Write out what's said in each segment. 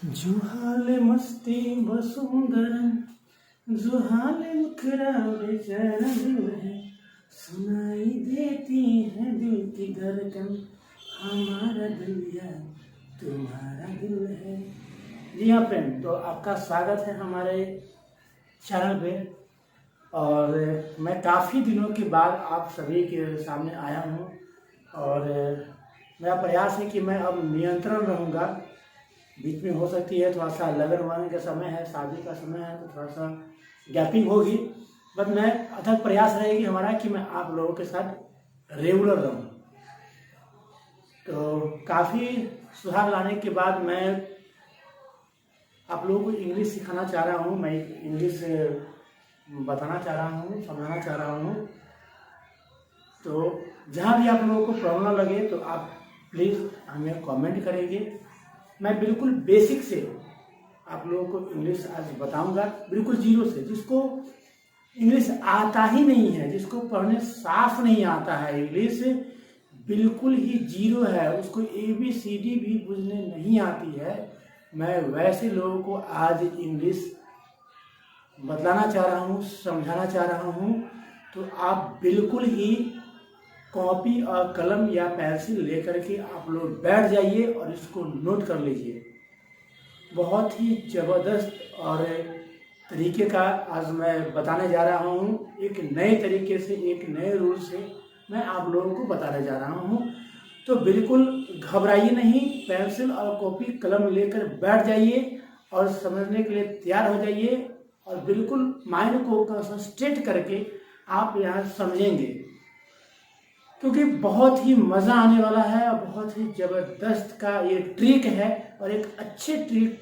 जुहाल मस्ती वसुंधरा जुहाल मुखरा बेचारा दिल है, सुनाई देती है दिल की धड़कन, हमारा दिल या तुम्हारा दिल है। जी हाँ फ्रेंड, तो आपका स्वागत है हमारे चैनल पे। और मैं काफ़ी दिनों के बाद आप सभी के सामने आया हूँ और मेरा प्रयास है कि मैं अब नियंत्रण रहूँगा। बीच में हो सकती है थोड़ा सा लगन वगन का समय है, शादी का समय है, तो थोड़ा सा गैपिंग होगी, बट मैं अथक प्रयास रहेगी हमारा कि मैं आप लोगों के साथ रेगुलर रहूं। तो काफ़ी सुधार लाने के बाद मैं आप लोगों को इंग्लिश सिखाना चाह रहा हूं, मैं इंग्लिश बताना चाह रहा हूं, समझाना चाह रहा हूं। तो जहां भी आप लोगों को प्रॉब्लम लगे तो आप प्लीज़ हमें कमेंट करेंगे। मैं बिल्कुल बेसिक से आप लोगों को इंग्लिश आज बताऊंगा, बिल्कुल जीरो से। जिसको इंग्लिश आता ही नहीं है, जिसको पढ़ने साफ नहीं आता है, इंग्लिश बिल्कुल ही जीरो है, उसको ABCD भी बुझने नहीं आती है, मैं वैसे लोगों को आज इंग्लिश बतलाना चाह रहा हूँ, समझाना चाह रहा हूँ। तो आप बिल्कुल ही कॉपी और कलम या पेंसिल लेकर के आप लोग बैठ जाइए और इसको नोट कर लीजिए। बहुत ही ज़बरदस्त और तरीके का आज मैं बताने जा रहा हूँ। एक नए तरीके से, एक नए रूल से मैं आप लोगों को बताने जा रहा हूँ। तो बिल्कुल घबराइए नहीं, पेंसिल और कॉपी कलम लेकर बैठ जाइए और समझने के लिए तैयार हो जाइए और बिल्कुल माइंड को कंसंट्रेट करके आप यहाँ समझेंगे, क्योंकि बहुत ही मज़ा आने वाला है और बहुत ही ज़बरदस्त का ये ट्रिक है। और एक अच्छे ट्रिक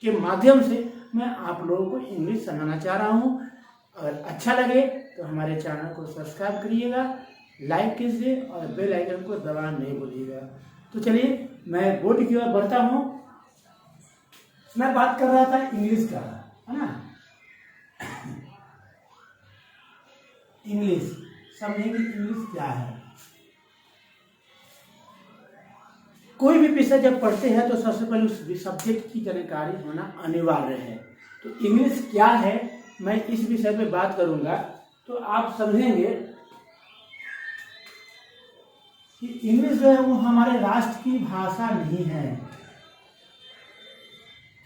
के माध्यम से मैं आप लोगों को इंग्लिश समझाना चाह रहा हूँ। अगर अच्छा लगे तो हमारे चैनल को सब्सक्राइब करिएगा, लाइक कीजिए और बेल आइकन को दबाना नहीं भूलिएगा। तो चलिए मैं बोर्ड की ओर बढ़ता हूँ। मैं बात कर रहा था इंग्लिश का, है ना। इंग्लिश समझेंगे, इंग्लिश क्या है। कोई भी विषय जब पढ़ते हैं तो सबसे पहले उस सब्जेक्ट की जानकारी होना अनिवार्य है। तो इंग्लिश क्या है, मैं इस विषय पे बात करूंगा, तो आप समझेंगे कि इंग्लिश जो है वो हमारे राष्ट्र की भाषा नहीं है।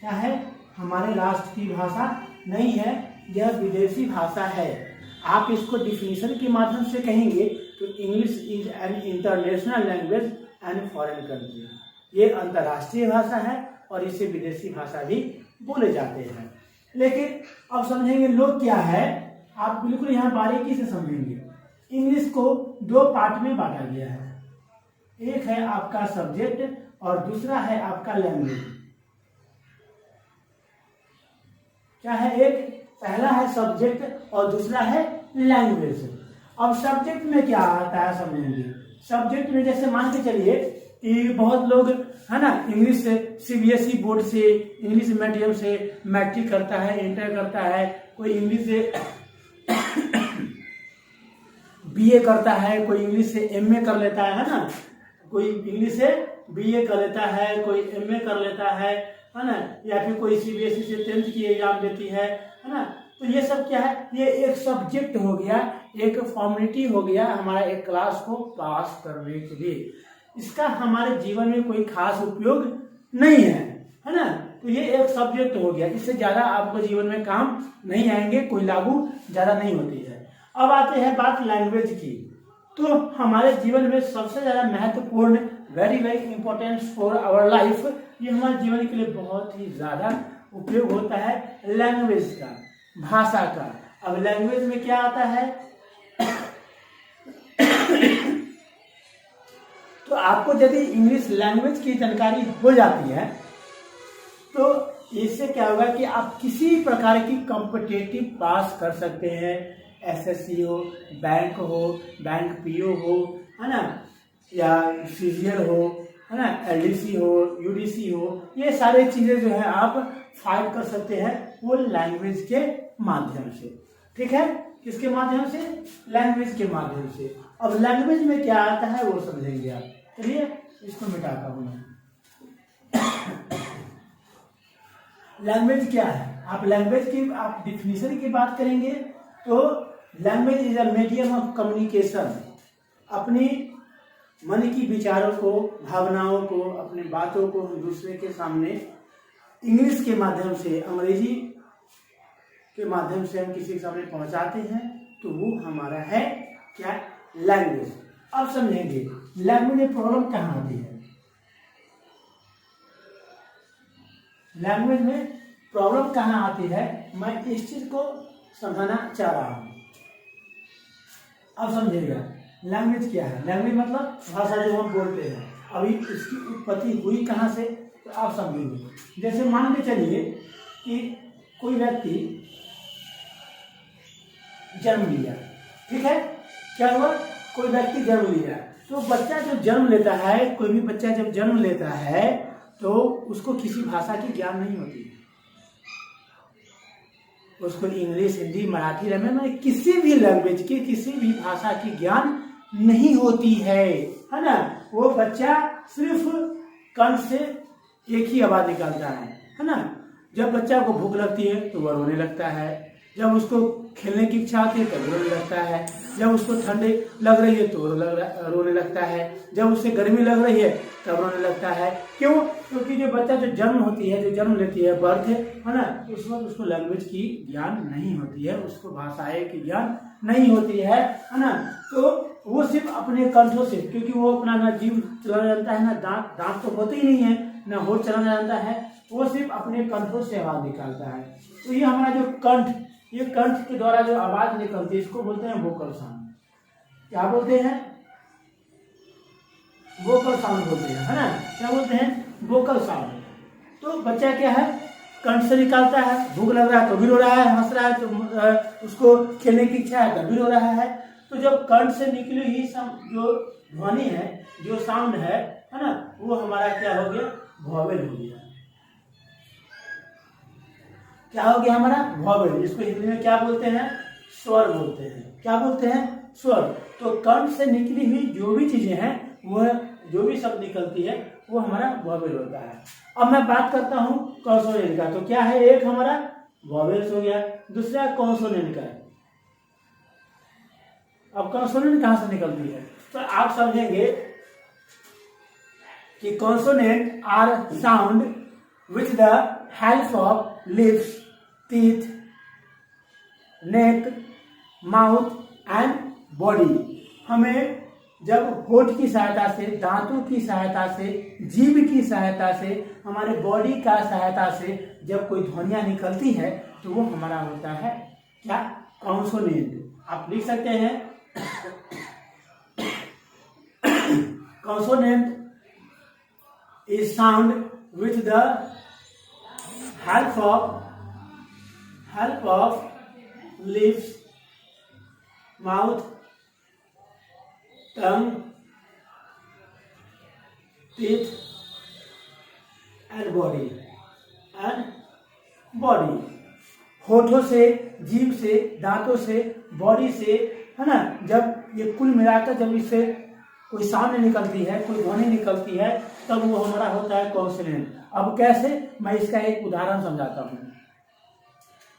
क्या है? हमारे राष्ट्र की भाषा नहीं है, यह विदेशी भाषा है। आप इसको डिफिनीशन के माध्यम से कहेंगे तो English is an international language and foreign country. ये अंतर्राष्ट्रीय भाषा है और इसे विदेशी भाषा भी बोले जाते हैं। लेकिन अब समझेंगे लोग क्या है, आप बिल्कुल यहाँ बारीकी से समझेंगे। इंग्लिश को दो पार्ट में बांटा गया है, एक है आपका सब्जेक्ट और दूसरा है आपका लैंग्वेज। क्या है? एक पहला है सब्जेक्ट और दूसरा है लैंग्वेज। अब सब्जेक्ट में क्या आता है समझेंगे। सब्जेक्ट में जैसे मान के चलिए कि बहुत लोग है ना इंग्लिश से CBSE बोर्ड से, इंग्लिश मीडियम से मैट्रिक करता है, इंटर करता है, कोई इंग्लिश से BA करता है, कोई इंग्लिश से MA कर लेता है ना, कोई इंग्लिश से BA कर लेता है, कोई MA कर लेता है ना, या फिर कोई CBSE से 10th की एग्जाम देती है ना। तो ये सब क्या है, ये एक सब्जेक्ट हो गया, एक फॉर्मेलिटी हो गया हमारा एक क्लास को पास करने के लिए। इसका हमारे जीवन में कोई खास उपयोग नहीं है ना। तो ये एक सब्जेक्ट हो गया, इससे ज्यादा आपको जीवन में काम नहीं आएंगे, कोई लागू ज्यादा नहीं होती है। अब आते हैं बात लैंग्वेज की। तो हमारे जीवन में सबसे ज्यादा महत्वपूर्ण, very very important for our life, ये हमारे जीवन के लिए बहुत ही ज्यादा उपयोग होता है लैंग्वेज का, भाषा का। अब लैंग्वेज में क्या आता है तो आपको यदि इंग्लिश लैंग्वेज की जानकारी हो जाती है तो इससे क्या होगा कि आप किसी प्रकार की कॉम्पिटिटिव पास कर सकते हैं। SSC हो, बैंक हो, बैंक PO हो, है ना, या CGL हो, है ना, LDC हो, UDC हो, ये सारे चीजें जो है आप फाइट कर सकते हैं वो लैंग्वेज के माध्यम से। ठीक है, किसके माध्यम से? लैंग्वेज के माध्यम से। अब लैंग्वेज में क्या आता है वो समझेंगे आप। चलिए इसको मिटाता हूं मैं। लैंग्वेज क्या है, आप लैंग्वेज की आप डिफिनीशन की बात करेंगे तो language is a medium of communication. अपनी मन की विचारों को, भावनाओं को, अपनी बातों को हम दूसरे के सामने इंग्लिश के माध्यम से, अंग्रेजी के माध्यम से हम किसी के सामने पहुंचाते हैं, तो वो हमारा है क्या, लैंग्वेज। अब समझेंगे लैंग्वेज में प्रॉब्लम कहाँ आती है। लैंग्वेज में प्रॉब्लम कहाँ आती है, मैं इस चीज को समझाना चाह रहा हूं। अब समझिएगा लैंग्वेज क्या है। लैंग्वेज मतलब भाषा जो हम बोलते हैं। अभी इसकी उत्पत्ति हुई कहाँ से, तो आप समझेंगे। जैसे मान के चलिए कि कोई व्यक्ति जन्म लिया, ठीक है, क्या हुआ, कोई व्यक्ति जन्म लिया, तो बच्चा जब जन्म लेता है, कोई भी बच्चा जब जन्म लेता है तो उसको किसी भाषा की ज्ञान नहीं होती है। उसको इंग्लिश, हिंदी, मराठी, में किसी भी लैंग्वेज की, किसी भी भाषा की ज्ञान नहीं होती है ना। वो बच्चा सिर्फ कंठ से एक ही आवाज निकालता है ना। जब बच्चा को भूख लगती है तो वह रोने लगता है, जब उसको खेलने की इच्छा आती है तब रोने लगता है, जब उसको ठंडी लग रही है तो रोने लगता है, जब उसे गर्मी लग रही है तब रोने लगता है। क्यों? क्योंकि जो बच्चा जो जन्म होती है, जो जन्म लेती है, बर्थ है ना, उस वक्त उसको लैंग्वेज की ज्ञान नहीं होती है, उसको भाषाएं की ज्ञान नहीं होती है ना। तो वो सिर्फ अपने कंठों से, क्योंकि वो अपना ना जीभ चलाना जानता है, ना दांत तो होते ही नहीं है, ना होठ चलाना जानता है, वो सिर्फ अपने कंठों से आवाज निकालता है। तो ये हमारा जो कंठ, ये कंठ के द्वारा जो आवाज निकलती है, इसको बोलते हैं वोकल साउंड। क्या बोलते हैं? वोकल साउंड बोलते हैं, है ना। क्या बोलते हैं? Vocal sound. तो बच्चा क्या है, कंठ से निकालता है, भूख लग रहा है तो भी रो रहा है, हंस रहा है तो उसको खेलने की इच्छा है तो भी रो रहा है। तो जब कंठ से निकली ही जो ध्वनि है, जो साउंड है ना, वो हमारा क्या हो गया, वॉवेल हो गया। क्या हो गया हमारा, वॉवेल। इसको हिंदी में क्या बोलते हैं, स्वर बोलते हैं। क्या बोलते हैं, स्वर। तो कंठ से निकली हुई जो भी चीजें हैं, वह जो भी शब्द निकलती है, वो हमारा वॉवेल होता है। अब मैं बात करता हूं कॉन्सोनेंट का। तो क्या है, एक हमारा वॉवेल्स हो गया, दूसरा कॉन्सोनेंट का है। अब कॉन्सोनेंट कहां से निकलती है, तो आप समझेंगे कि consonant are sound with the help of lips, teeth, neck, mouth and body. हमें जब होठ की सहायता से, दांतों की सहायता से, जीभ की सहायता से, हमारे बॉडी का सहायता से जब कोई ध्वनियां निकलती है तो वो हमारा होता है क्या, कॉन्सोनेंट। आप लिख सकते हैं consonant is sound with the help of lips, mouth, tongue, teeth and body होठों से, जीभ से, दांतों से, बॉडी से, है ना। जब ये कुल मिलाकर जब इससे कोई साउंड निकलती है, कोई ध्वनि निकलती है, तब वो हमारा होता है कॉन्सोनेंट। अब कैसे, मैं इसका एक उदाहरण समझाता हूँ।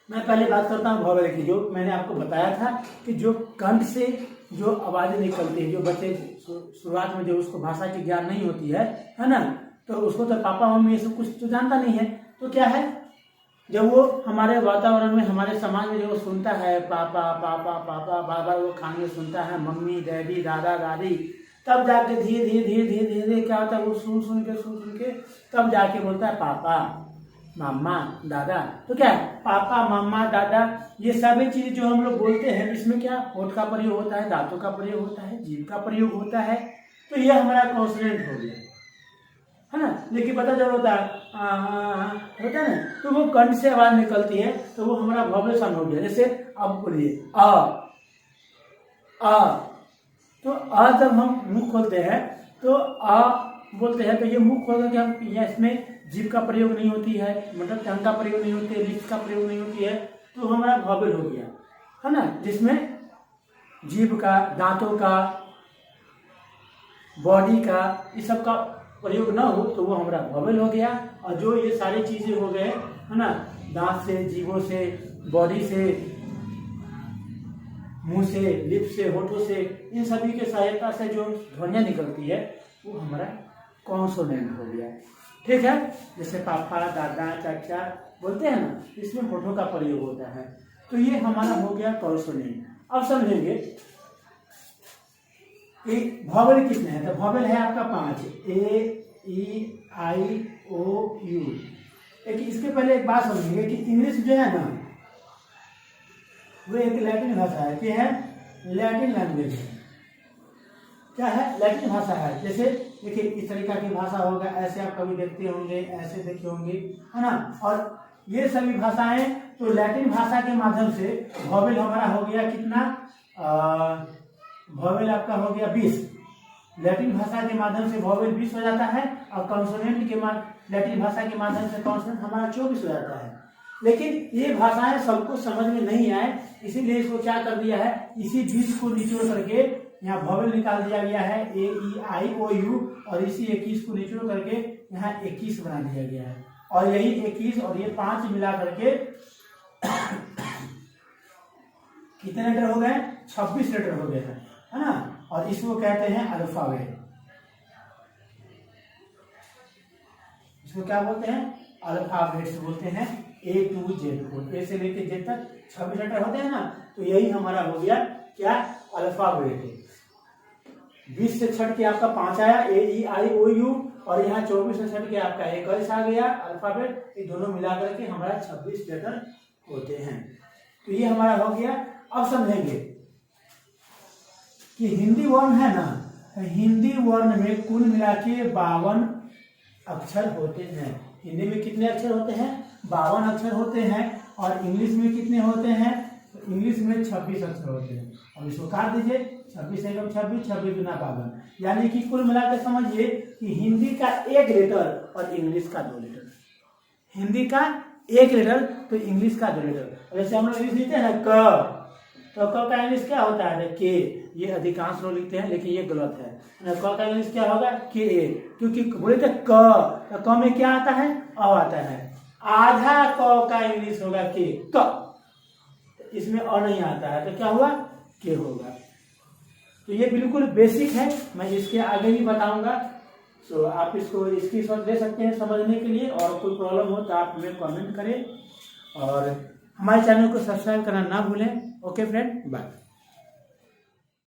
मैं पहले बात करता हूँ वॉवेल की। जो मैंने आपको बताया था कि जो कंठ से जो आवाजें निकलती है, जो बच्चे शुरुआत में जो उसको भाषा की ज्ञान नहीं होती है ना, तो उसको तो पापा मम्मी ये सब कुछ तो जानता नहीं है। तो क्या है, जब वो हमारे वातावरण में, हमारे समाज में जो वो सुनता है पापा पापा पापा, बार बार वो खाने में सुनता है मम्मी, डैडी, दादा, दादी, तब जाके धीरे धीरे क्या होता है, वो सुन के तब जाके बोलता है पापा, मामा, दादा। तो क्या है, पापा, मामा, दादा, ये सभी चीज जो हम लोग बोलते हैं, इसमें क्या होठ का प्रयोग होता है, दांतों का प्रयोग होता है, जीभ का प्रयोग होता है। तो ये हमारा कॉन्सोनेंट हो गया, है ना। लेकिन पता जब होता है होता है ना, तो वो कंठ से आवाज निकलती है, तो वो हमारा वॉवेल साउंड हो गया। जैसे अब बोलिए आ, तो आ जब हम मुंह खोलते हैं तो आ बोलते हैं, तो ये मुंह खोल करके हम, इसमें जीभ का प्रयोग नहीं होती है, मतलब टंग का प्रयोग नहीं होती है, लिप्स का प्रयोग नहीं होती है, तो हमारा वॉवेल हो गया, है ना। जिसमें जीभ का, दांतों का, बॉडी का, इस सब का प्रयोग ना हो तो वो हमारा वॉवेल हो गया। और जो ये सारी चीजें हो गए है ना, दांत से, जीभों से, बॉडी से, मुंह से, लिप से, होठों से, इन सभी के सहायता से जो ध्वनियां निकलती है वो हमारा कॉन्सोनेंट हो गया। ठीक है, जैसे पापा, दादा, चाचा बोलते हैं ना, इसमें होठों का प्रयोग होता है। तो ये हमारा हो गया कॉन्सोनेंट। अब समझेंगे वॉवेल कितने हैं। तो वॉवेल है आपका 5, ए, ई, आई, ओ, यू। लेकिन इसके पहले एक बात समझेंगे कि इंग्लिश जो है ना, वो एक लैटिन भाषा है। क्या है? लैटिन लैंग्वेज है। क्या है? लैटिन भाषा है। जैसे देखिए इस तरीका की भाषा होगा, ऐसे आप कभी देखते होंगे, ऐसे देखे होंगे, है ना। और ये सभी भाषाएं तो लैटिन भाषा के माध्यम से वॉवेल हमारा हो गया कितना, वॉवेल आपका हो गया 20। लैटिन भाषा के माध्यम से वॉवेल 20 हो जाता है और कॉन्सोनेंट के लैटिन भाषा के माध्यम से कॉन्सोनेंट हमारा 24 हो जाता है। लेकिन ये भाषाएं सबको समझ में नहीं आए, इसीलिए इसको क्या कर दिया है, इसी 20 को निचोड़ करके यहाँ वॉवेल निकाल दिया गया है, ए, ई, आई, ओ, यू, और इसी 21 को निचोड़ करके यहाँ 21 बना दिया गया है। और यही 21 और ये 5 मिला करके कितने लेटर हो गए? 26 लेटर हो गए हैं, है ना। और इसको कहते हैं अल्फाबेट। इसको क्या बोलते हैं? अल्फाबेट्स बोलते हैं। A to Z को, ए से लेके जेड तक 26 लेटर होते हैं ना, तो यही हमारा हो गया क्या, अल्फाबेट। 20 से छट के आपका 5 आया, ए, ई, आई, ओ, यू, और यहाँ 24 से छट के आपका एक आ गया अल्फाबेट। ये दोनों मिला करके हमारा 26 लेटर होते हैं। तो ये हमारा हो गया। अब समझेंगे कि हिंदी वर्ण है ना, हिंदी वर्ण में कुल मिला के 52 अक्षर होते हैं। हिंदी में कितने अक्षर होते हैं? 52 अक्षर होते हैं। और इंग्लिश में कितने होते हैं? तो इंग्लिश में 26 अक्षर होते हैं। अब इसको काट दीजिए, 26 एकम 26, 26 गुना 52, यानी कि कुल मिलाकर समझिए कि हिंदी का 1 लेटर और इंग्लिश का 2 लेटर। हिंदी का 1 लेटर तो इंग्लिश का 2 लेटर। जैसे हम लोग इंग्लिश लिखते हैं ना क, तो क का इंग्लिश क्या होता है? के। ये अधिकांश लोग लिखते हैं लेकिन ये गलत है। क का इंग्लिश क्या होगा? के ए। क्योंकि बोले थे क, तो क में क्या आता है? अ आता है। आधा क का इंग्लिश होगा के, क, इसमें अ नहीं आता है, तो क्या हुआ? के होगा। तो ये बिल्कुल बेसिक है, मैं इसके आगे भी बताऊंगा। सो आप इसको इसकी शॉट ले सकते हैं समझने के लिए। और कोई प्रॉब्लम हो तो आप हमें कमेंट करें और हमारे चैनल को सब्सक्राइब करना ना भूलें। Okay friend, bye.